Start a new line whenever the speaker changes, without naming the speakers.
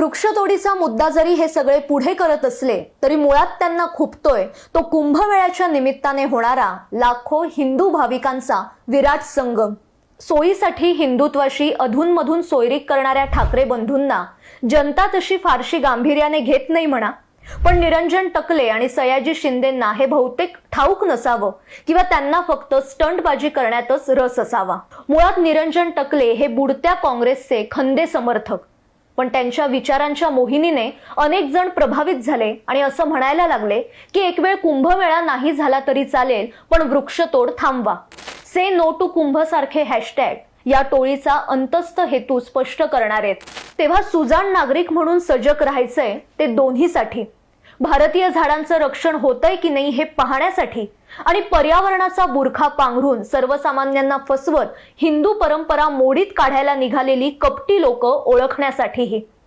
वृक्षतोडीचा मुद्दा जरी हे सगळे पुढे करत असले तरी मुळात त्यांना खुपतोय तो कुंभमेळ्याच्या निमित्ताने होणारा लाखो हिंदू भाविकांचा विराट संगम। सोयीसाठी हिंदुत्वाशी अधूनमधून सोयरीक करणाऱ्या ठाकरे बंधूंना जनता तशी फारशी गांभीर्याने घेत नाही म्हणा, पण निरंजन टकले आणि सयाजी शिंदेंना हे बहुतेक ठाऊक नसावं किंवा त्यांना फक्त स्टंटबाजी करण्यातच रस असावा। मुळात निरंजन टकले हे बुडत्या काँग्रेसचे खंदे समर्थक, पण त्यांच्या विचारांच्या मोहिनीने अनेक जण प्रभावित झाले आणि असं म्हणायला लागले की एक वेळ कुंभमेळा नाही झाला तरी चालेल, पण वृक्षतोड थांबवा। से नो टू कुंभ सारखे हॅशटॅग या टोळीचा अंतस्थ हेतू स्पष्ट करणार आहेत। तेव्हा सुजाण नागरिक म्हणून सजग राहायचंय ते दोन्हीसाठी, भारतीय झाडांचं रक्षण होतंय की नाही हे पाहण्यासाठी आणि पर्यावरणाचा बुरखा पांघरून सर्वसामान्यांना फसवत हिंदू परंपरा मोडीत काढायला निघालेली कपटी लोक ओळखण्यासाठीही।